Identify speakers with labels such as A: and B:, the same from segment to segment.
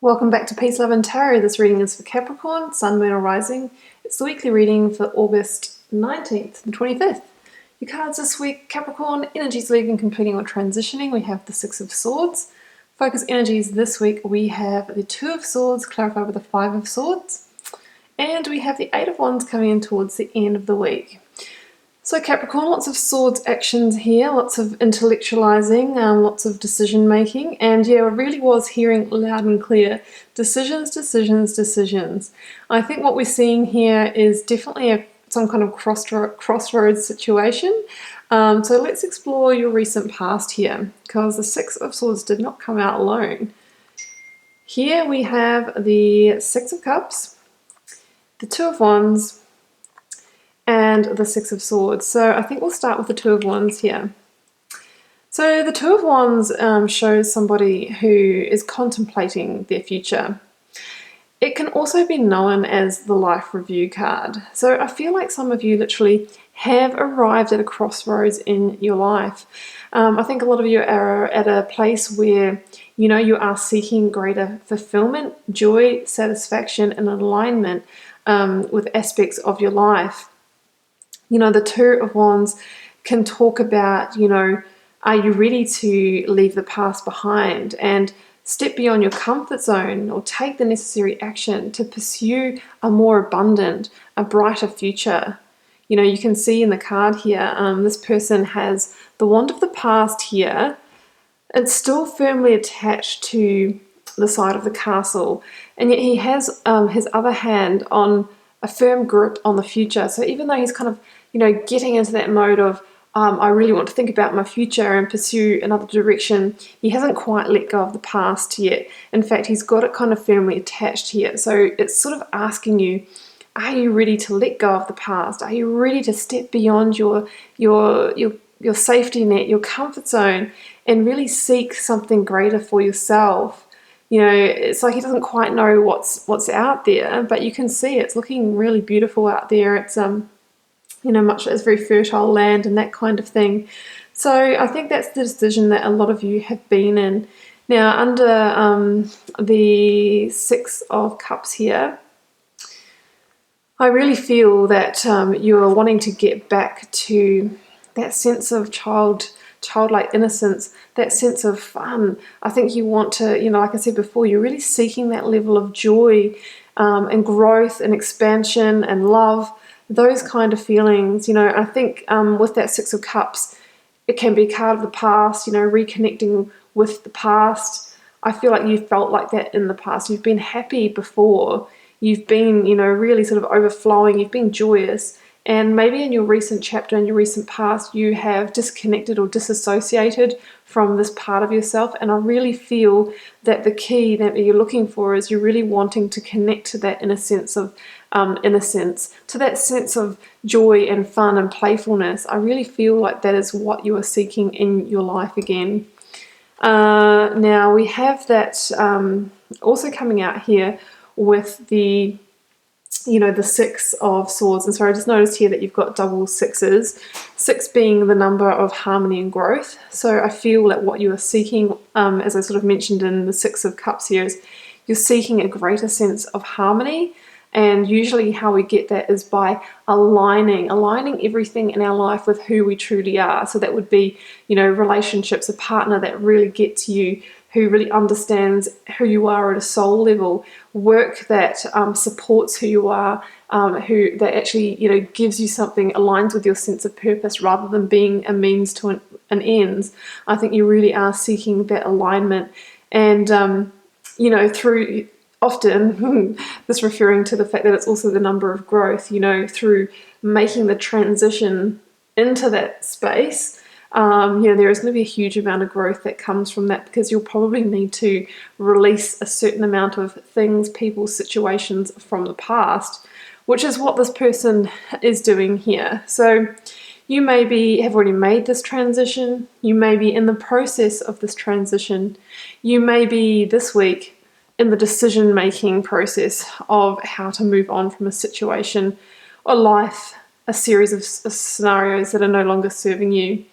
A: Welcome back to Peace, Love and Tarot. This reading is for Capricorn, Sun, Moon or Rising. It's the weekly reading for August 19th and 25th. Your cards this week, Capricorn, energies leaving, completing or transitioning. We have the Six of Swords. Focus energies this week, we have the Two of Swords, clarified with the Five of Swords. And we have the Eight of Wands coming in towards the end of the week. So Capricorn, lots of swords actions here, lots of intellectualizing, lots of decision making, and yeah, I really was hearing loud and clear, decisions, decisions, decisions. I think what we're seeing here is definitely some kind of crossroads situation. So let's explore your recent past here, because the Six of Swords did not come out alone. Here we have the Six of Cups, the Two of Wands, and the Six of Swords. So I think we'll start with the Two of Wands here. So the Two of Wands shows somebody who is contemplating their future. It can also be known as the Life Review card. So I feel like some of you literally have arrived at a crossroads in your life. I think a lot of you are at a place where you are seeking greater fulfillment, joy, satisfaction, and alignment with aspects of your life. The Two of Wands can talk about, are you ready to leave the past behind and step beyond your comfort zone or take the necessary action to pursue a more abundant, a brighter future? You can see in the card here, this person has the Wand of the Past here. It's still firmly attached to the side of the castle, and yet he has his other hand on a firm grip on the future. So even though he's kind of getting into that mode of I really want to think about my future and pursue another direction, he hasn't quite let go of the past yet. In fact, he's got it kind of firmly attached here. So it's sort of asking you, are you ready to let go of the past? Are you ready to step beyond your safety net, your comfort zone, and really seek something greater for yourself? It's like he doesn't quite know what's out there, but you can see it's looking really beautiful out there. It's much as very fertile land and that kind of thing. So I think that's the decision that a lot of you have been in. Now, under the Six of Cups here, I really feel that you're wanting to get back to that sense of childlike innocence, that sense of fun. I think you want to, like I said before, you're really seeking that level of joy and growth and expansion and love, those kind of feelings. I think with that Six of Cups, it can be a card of the past, reconnecting with the past. I feel like you felt like that in the past. You've been happy before. You've been, really sort of overflowing. You've been joyous. And maybe in your recent chapter, in your recent past, you have disconnected or disassociated from this part of yourself. And I really feel that the key that you're looking for is you're really wanting to connect to that inner sense of innocence, to that sense of joy and fun and playfulness. I really feel like that is what you are seeking in your life again. Now we have that also coming out here with the Six of Swords. And so I just noticed here that you've got double sixes, six being the number of harmony and growth. So I feel that what you are seeking, as I sort of mentioned in the Six of Cups here, is you're seeking a greater sense of harmony. And usually how we get that is by aligning everything in our life with who we truly are. So that would be, relationships, a partner that really gets you, who really understands who you are at a soul level, work that supports who you are, who that actually, gives you something, aligns with your sense of purpose rather than being a means to an end. I think you really are seeking that alignment. And, through often this referring to the fact that it's also the number of growth, through making the transition into that space. There is going to be a huge amount of growth that comes from that, because you'll probably need to release a certain amount of things, people, situations from the past, which is what this person is doing here. So you maybe have already made this transition. You may be in the process of this transition. You may be this week in the decision-making process of how to move on from a situation or life, a series of scenarios that are no longer serving you.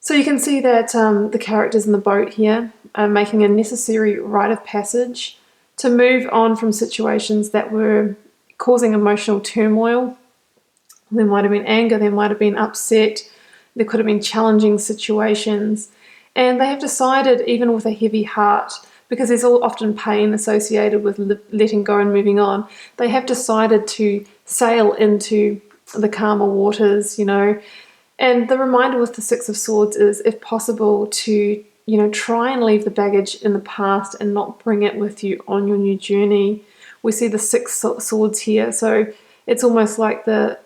A: So you can see that the characters in the boat here, making a necessary rite of passage to move on from situations that were causing emotional turmoil. There might have been anger, there might have been upset, there could have been challenging situations. And they have decided, even with a heavy heart, because there's often pain associated with letting go and moving on, they have decided to sail into the calmer waters, And the reminder with the Six of Swords is, if possible, to, try and leave the baggage in the past and not bring it with you on your new journey. We see the Six Swords here, so it's almost like the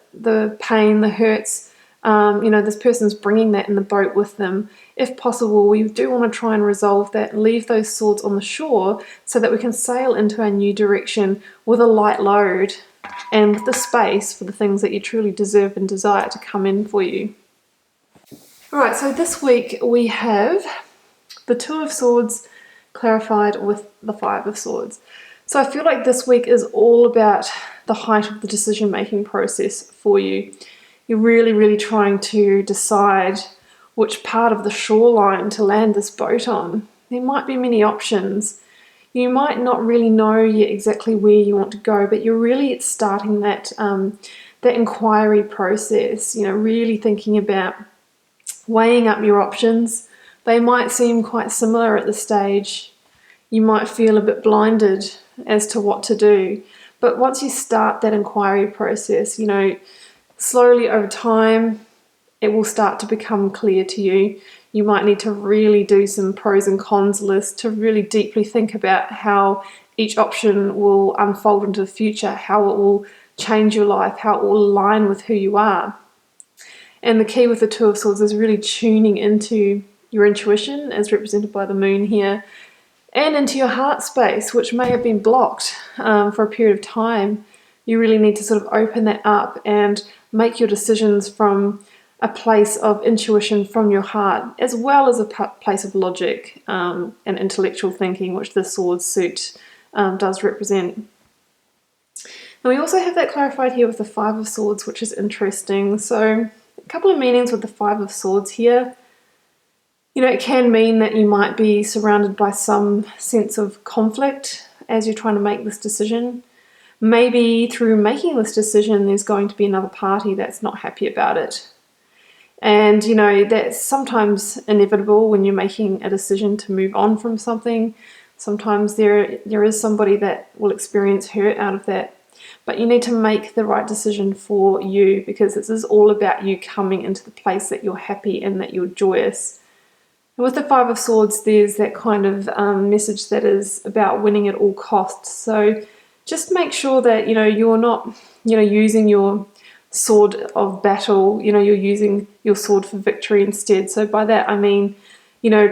A: pain, the hurts, this person's bringing that in the boat with them. If possible, we do want to try and resolve that and leave those swords on the shore so that we can sail into our new direction with a light load and with the space for the things that you truly deserve and desire to come in for you. All right, so this week we have the Two of Swords clarified with the Five of Swords. So I feel like this week is all about the height of the decision-making process for you. You're really, really trying to decide which part of the shoreline to land this boat on. There might be many options. You might not really know yet exactly where you want to go, but you're really starting that inquiry process, really thinking about weighing up your options. They might seem quite similar at this stage. You might feel a bit blinded as to what to do. But once you start that inquiry process, slowly over time, it will start to become clear to you. You might need to really do some pros and cons list to really deeply think about how each option will unfold into the future, how it will change your life, how it will align with who you are. And the key with the Two of Swords is really tuning into your intuition, as represented by the moon here, and into your heart space, which may have been blocked for a period of time. You really need to sort of open that up and make your decisions from a place of intuition from your heart, as well as a place of logic and intellectual thinking, which the sword suit does represent. And we also have that clarified here with the Five of Swords, which is interesting. So a couple of meanings with the Five of Swords here. It can mean that you might be surrounded by some sense of conflict as you're trying to make this decision. Maybe through making this decision, there's going to be another party that's not happy about it. And, that's sometimes inevitable when you're making a decision to move on from something. Sometimes there is somebody that will experience hurt out of that. But you need to make the right decision for you, because this is all about you coming into the place that you're happy and that you're joyous. And with the Five of Swords, there's that kind of message that is about winning at all costs. So just make sure that, you're not, using your sword of battle, you're using your sword for victory instead. So by that I mean,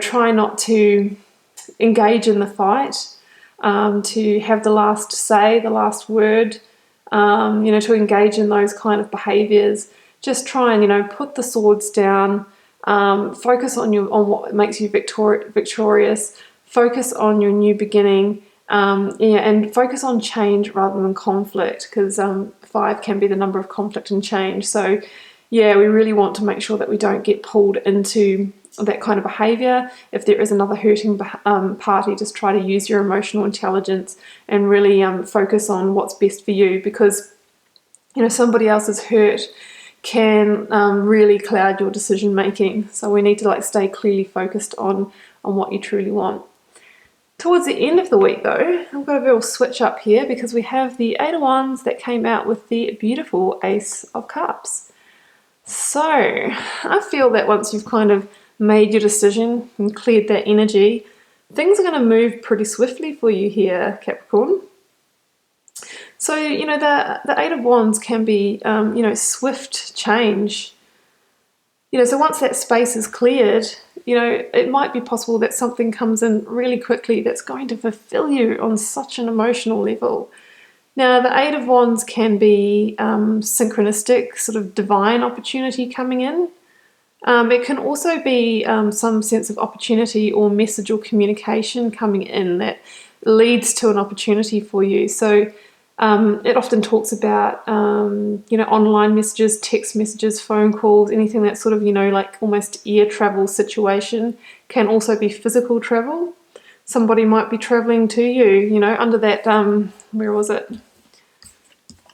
A: try not to engage in the fight, to have the last say, the last word, to engage in those kind of behaviors. Just try and, put the swords down, focus on what makes you victorious, focus on your new beginning, and focus on change rather than conflict, because 5 can be the number of conflict and change. So we really want to make sure that we don't get pulled into that kind of behavior. If there is another hurting party, just try to use your emotional intelligence and really focus on what's best for you, because somebody else's hurt can really cloud your decision making. So we need to stay clearly focused on what you truly want. Towards the end of the week though, I've got a little switch up here, because we have the Eight of Wands that came out with the beautiful Ace of Cups. So I feel that once you've kind of made your decision and cleared that energy, things are going to move pretty swiftly for you here, Capricorn. So, the Eight of Wands can be, swift change. So once that space is cleared, it might be possible that something comes in really quickly that's going to fulfill you on such an emotional level. Now, the Eight of Wands can be synchronistic, sort of divine opportunity coming in. It can also be some sense of opportunity or message or communication coming in that leads to an opportunity for you. So it often talks about, online messages, text messages, phone calls, anything that's sort of, almost air travel situation. Can also be physical travel. somebody might be traveling to you, you know, under that, where was it?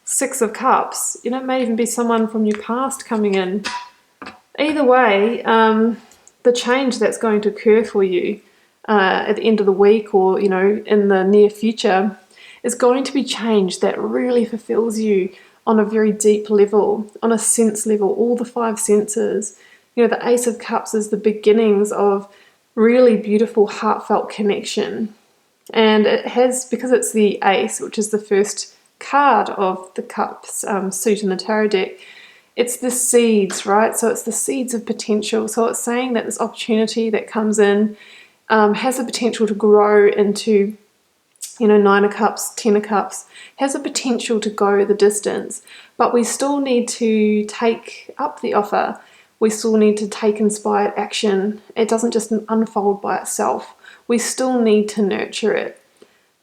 A: Six of Cups. You know, it may even be someone from your past coming in. Either way, the change that's going to occur for you at the end of the week, or, you know, in the near future, is going to be change that really fulfills you on a very deep level, on a sense level, all the five senses. You know, the Ace of Cups is the beginnings of really beautiful, heartfelt connection. And it has, because it's the Ace, which is the first card of the Cups suit in the tarot deck, it's the seeds, right? So it's the seeds of potential. So it's saying that this opportunity that comes in has the potential to grow into, you know, 9 of Cups, 10 of Cups, has the potential to go the distance. But we still need to take up the offer. We still need to take inspired action. It doesn't just unfold by itself. We still need to nurture it.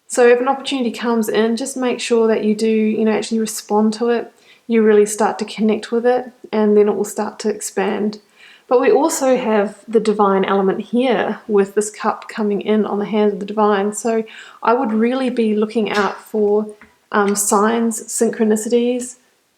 A: So if an opportunity comes in, just make sure that you do, you know, actually respond to it. You really start to connect with it, and then it will start to expand. But we also have the divine element here with this cup coming in on the hands of the divine. So I would really be looking out for signs, synchronicities,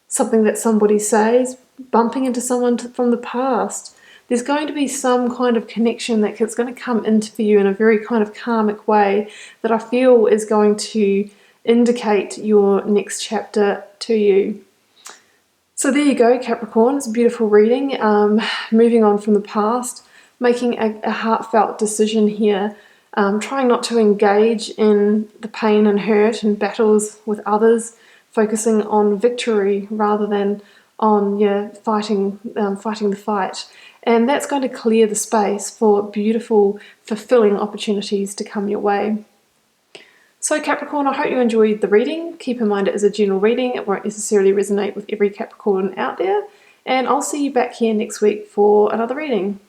A: something that somebody says, bumping into someone from the past. There's going to be some kind of connection that's going to come into you in a very kind of karmic way that I feel is going to indicate your next chapter to you. So there you go, Capricorn. It's a beautiful reading. Moving on from the past, making a heartfelt decision here, trying not to engage in the pain and hurt and battles with others, focusing on victory rather than on fighting the fight. And that's going to clear the space for beautiful, fulfilling opportunities to come your way. So Capricorn, I hope you enjoyed the reading. Keep in mind it is a general reading. It won't necessarily resonate with every Capricorn out there. And I'll see you back here next week for another reading.